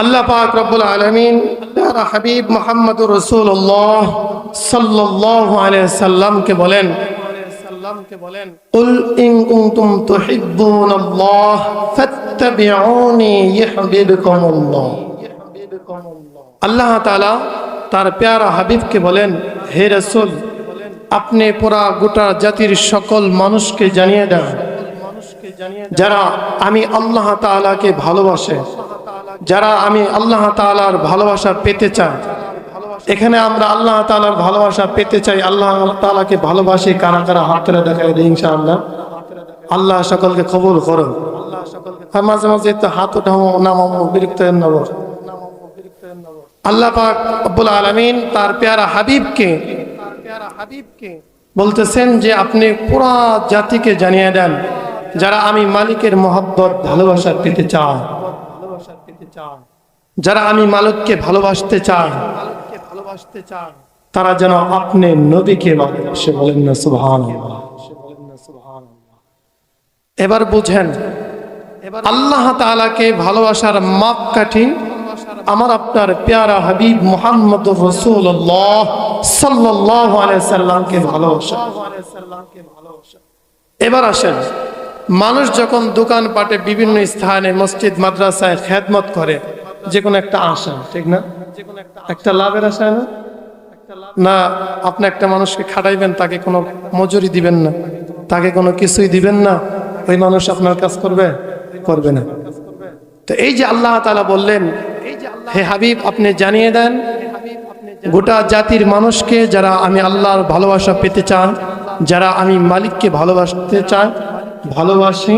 আল্লাহ পাক রব্বুল আলামিন তার হাবিব মুহাম্মদুর রাসূলুল্লাহ সাল্লাল্লাহু আলাইহি সাল্লামকে বলেন কুল ইন কুনতুম তুহিব্বুনাল্লাহ ফাত্তাবিউনি ইউহিব্বুকুমুল্লাহ। আল্লাহ তাআলা তার প্যারা হাবিবকে বলেন, হে রাসূল, আপনি পুরা গোটা জাতির সকল মানুষকে জানিয়ে দেন যারা আমি আল্লাহ তাআলাকে ভালোবাসে, যারা আমি আল্লাহ তাআলার ভালোবাসা পেতে চাই। এখানে আমরা আল্লাহ তাআলার ভালোবাসা পেতে চাই, আল্লাহ তাআলাকে ভালোবাসি। কারা কারা হাত তুলে দেখাই দিই ইনশাআল্লাহ। আল্লাহ সকলকে কবুল করুন। মাঝে মাঝে তো হাত উঠাও নামাও বিরক্ত নব। আল্লাহ পাক রব্বুল আলামিন তার প্যারা হাবিবকে বলতেছেন যে আপনি পুরা জাতিকে জানিয়ে দেন যারা আমি মালিকের মহব্বত ভালোবাসা পেতে চায়, যারা আমি মালিককে ভালোবাসতে চাই, তারা যেন আপনি নবীকে ভালোবাসে। বলেন না সুবহানাল্লাহ। এবার বুঝেন, আল্লাহ তাআলাকে ভালোবাসার মাপকাঠি আমার আপনার প্যারা হাবিব মুহাম্মদুর রাসূলুল্লাহ সাল্লাল্লাহু আলাইহি সাল্লামকে ভালোবাসা। এবার আসেন, মানুষ যখন দোকান পাটে বিভিন্ন স্থানে মসজিদ মাদ্রাসায় খেদমত করে, যে কোনো একটা আশা, ঠিক না? একটা লাভের আশা না? না আপনি একটা মানুষকে খাটাইবেন, তাকে কোনো মজুরি দিবেন না, তাকে কোনো কিছুই দিবেন না, ওই মানুষ আপনার কাজ করবে না। তো এই যে আল্লাহ তাআলা বললেন, হে হাবিব আপনি জানিয়ে দেন গোটা জাতির মানুষকে যারা আমি আল্লাহর ভালোবাসা পেতে চান, যারা আমি মালিককে ভালোবাসতে চাই, ভালোবাসি,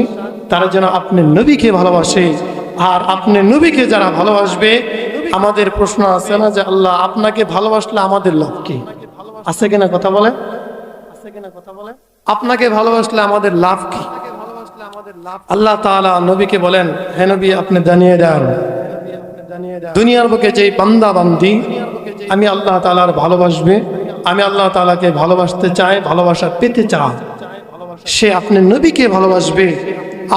তারা যেন আপনি নবীকে ভালোবাসে। আর আপনি নবীকে যারা ভালোবাসবে, আমাদের প্রশ্ন আছে না যে আল্লাহ আপনাকে ভালোবাসলে আমাদের লাভ কি? আছে কিনা কথা বলে? আপনাকে ভালোবাসলে আমাদের লাভ কি? আল্লাহ তাআলা নবীকে বলেন, হে নবী আপনি জানিয়ে দেন দুনিয়ার বুকে যেই বান্দা বান্দি আমি আল্লাহ তাআলার ভালোবাসবে, আমি আল্লাহ তাআলাকে ভালোবাসতে চাই, ভালোবাসা পেতে চাই, সে আপনি নবীকে ভালোবাসবে।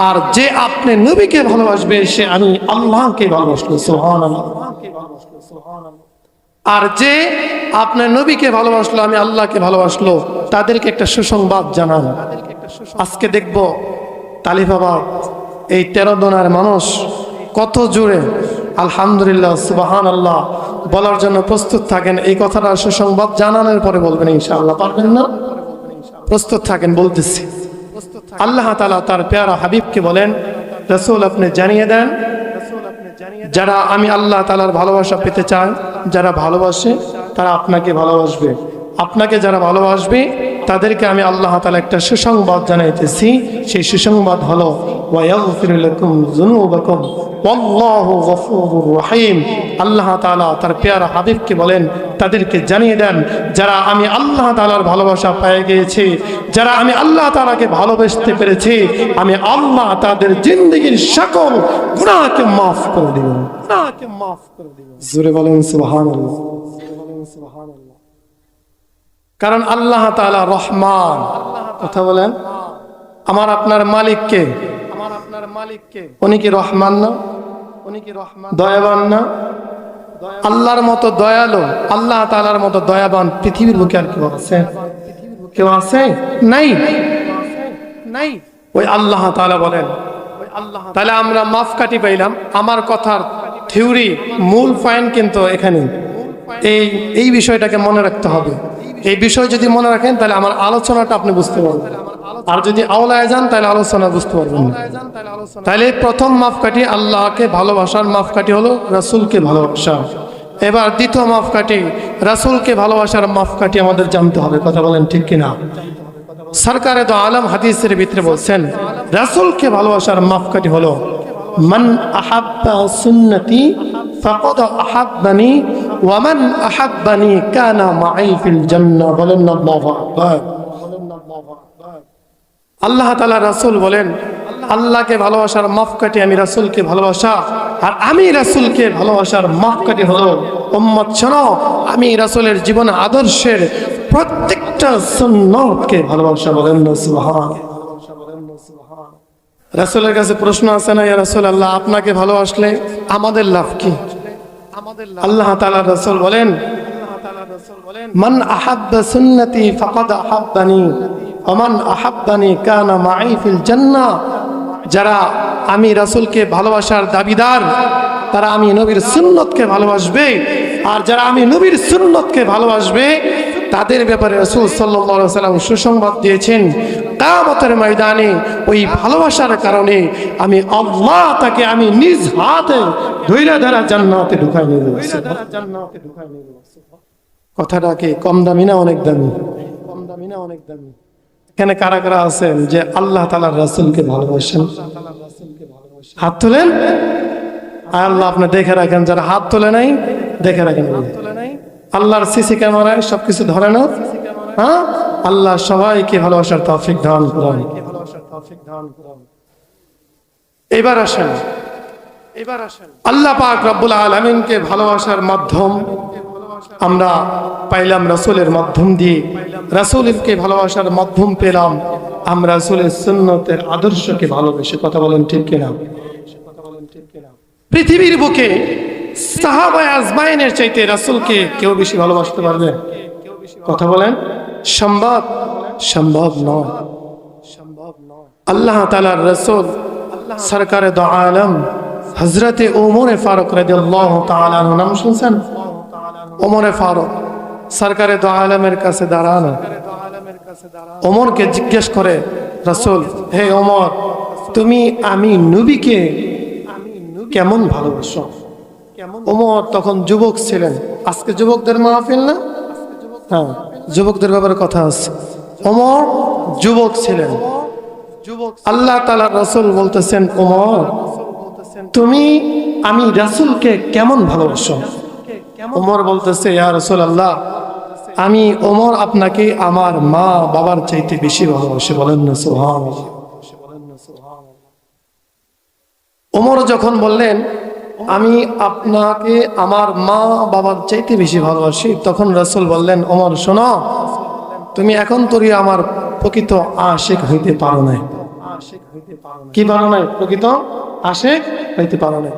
আর যে আপনি নবীকে ভালোবাসবে সে আমি আল্লাহকে ভালোবাসলো। সুবহানাল্লাহ। আর যে আপনি নবীকে ভালোবাসলো, আমি আল্লাহকে ভালোবাসলো, তাদেরকে একটা সুসংবাদ জানান। আজকে দেখব তালিবাবাদ এই 13 দোনার মানুষ কত জোরে আলহামদুলিল্লাহ সুবহানাল্লাহ বলার জন্য প্রস্তুত থাকেন। এই কথাটা সুসংবাদ জানানোর পরে বলবেন ইনশাআল্লাহ। পারবেন না? প্রস্তুত থাকেন, বলতেছি। আল্লাহ তাআলা তার প্যারা হাবিবকে বলেন, রাসূল আপনি জানিয়ে দেন যারা আমি আল্লাহ তাআলার ভালোবাসা পেতে চান, যারা ভালোবাসে তারা আপনাকে ভালোবাসবে। আপনাকে যারা ভালোবাসবে তাদেরকে আমি আল্লাহ তাআলা একটা সুসংবাদ জানাইতেছি। সেই সুসংবাদ হলো ওয়া ইয়াগফিরু লাকুম যুনুবাকুম ওয়াল্লাহু গফুরুর রহিম। আল্লাহ তাআলা তার প্যারা হাবিবকে বলেন, তাদেরকে জানিয়ে দেন যারা আমি আল্লাহ তাআলার ভালোবাসা পেয়ে গিয়েছে, যারা আমি আল্লাহ তাআলাকে ভালোবাসতে পেরেছি, আমি আল্লাহ তাদের জিন্দেগীর সকল গুনাহকে মাফ করে দেব। জোরে বলেন সুবহানাল্লাহ। কারণ আল্লাহ তাআলা রহমান। কথা বলেন, আমার আপনার মালিককে, উনি কি রহমান না? দয়াবান না? আল্লাহর মতো দয়ালু, আল্লাহ তাআলার মতো দয়াবান পৃথিবীর বুকে আর কেউ আছে? কেউ আছে? নাই। ওই আল্লাহ তাআলা বলেন। তাহলে আমরা মাপকাঠি পাইলাম। আমার কথার থিওরি মূল পয়েন্ট কিন্তু এখানে এই বিষয়টাকে মনে রাখতে হবে। এই বিষয় যদি মনে রাখেন তাহলে আমার আলোচনাটা আপনি বুঝতে পারবেন। আর যদি আওলায় যান তাহলে আলোচনা বুঝতে পারবেন না। তাহলে প্রথম মাপকাঠি আল্লাহকে ভালোবাসার মাপকাঠি হলো রাসূলকে ভালোবাসা। এবার দ্বিতীয় মাপকাঠি রাসূলকে ভালোবাসার মাপকাঠি আমাদের জানতে হবে। কথা বলেন ঠিক কিনা? সরকারে তো আলম হাদিসের ভিতরে বলছেন রাসূলকে ভালোবাসার মাপকাঠি হলো মান আহাব্বা সুন্নতি ফাকাদ আহাব্বানি ওয়া মান আহাব্বানি কানা মাই ফিল জান্নাহ। বলেন আল্লাহু আকবার। আল্লাহ তাআলা রাসূল বলেন, আল্লাহকে ভালোবাসার মাপকাঠি আমি রাসূলকে ভালোবাসা, আর আমি রাসূলকে ভালোবাসার মাপকাঠি হলো উম্মত শোনো, আমি রাসূলের জীবন আদর্শের প্রত্যেকটা সুন্নাতকে ভালোবাসা। বলেন না সুবহানাল্লাহ। রাসূলের কাছে প্রশ্ন আছে না, ইয়া রাসূলুল্লাহ আপনাকে ভালোবাসলে আমাদের লাভ কি? আল্লাহ তাআলা রাসূল বলেন, মান আহাব্বা সুন্নতি ফাকাদ আহাব্বানি ওয়া মান আহাব্বানি কানা মাই ফিল জান্নাহ। যারা আমি রাসূলকে ভালোবাসার দাবিদার তারা আমি নবীর সুন্নতকে ভালোবাসবে, আর যারা আমি নবীর সুন্নতকে ভালোবাসবে তাদের ব্যাপারে রাসূল সাল্লাল্লাহু আলাইহি ওয়াসাল্লাম সুসংবাদ দিয়েছেন, কিয়ামতের ময়দানে ওই ভালোবাসার কারণে আমি আল্লাহ তাকে আমি নিজ হাতে ধইরা ধরা জান্নাতে ঢুকাই নেব। কথাটা কি কম দামি না অনেক দামি? কম দামি না অনেক দামি? এখানে কারা কারা আছেন যে আল্লাহ তাআলার রাসূলকে ভালোবাসেন? হাত তোলেন। আল্লাহ আপনি দেখে রাখেন, যারা হাত তোলে নাই দেখে রাখেন। আল্লাহর সিসি ক্যামেরায় সবকিছু ধরে না? হ্যাঁ, আল্লাহ সবাইকে ভালোবাসার তৌফিক দান করুন। এবার আসেন আল্লাহ পাক রব্বুল আলামিনকে ভালোবাসার মাধ্যম আমরা পাইলাম রাসূলের মাধ্যম দিয়ে, রাসূলকে ভালোবাসার মাধ্যম পেলাম আমরা রাসূলের সুন্নতের আদর্শকে ভালোবেসে। কথা বলেন ঠিক কিনা? পৃথিবীর বুকে সাহাবায়ে আজমাইনের চাইতে রাসূলকে কেউ বেশি ভালোবাসতে পারবে? কথা বলেন। সম্ভব? সম্ভব নয়। আল্লাহ তাআলার রাসূল সরকারে দো আলম হযরতে ওমর ফারুক রাদিয়াল্লাহু তাআলা আনহু নাম শুনছেন? ওমর ফারুক সরকারে দো আলমের কাছে দাঁড়ানো। ওমরকে জিজ্ঞেস করে রাসূল, হে ওমর, তুমি আমি নবীকে কেমন ভালোবাসো? ওমর তখন যুবক ছিলেন। আজকে যুবকদের মাহফিল না? হ্যাঁ, যুবকদের ব্যাপারে কথা আছে। ওমর যুবক ছিলেন। আল্লাহ তাআলার রাসূল বলতেছেন, ওমর তুমি আমি রাসূলকে কেমন ভালোবাসো? ওমর বলতেছে, ইয়া রাসূলুল্লাহ, আমি ওমর আপনাকে আমার মা বাবার চাইতে বেশি ভালোবাসি। বলেন না সুবহানাল্লাহ। ওমর যখন বললেন আমি আপনাকে আমার মা বাবার চাইতে বেশি ভালোবাসি, তখন রাসূল বললেন, ওমর শোনো, তুমি এখন তোরই আমার প্রকৃত আশিক হইতে পারো নাই। কি পারো নাই? প্রকৃত আশিক হইতে পারো নাই।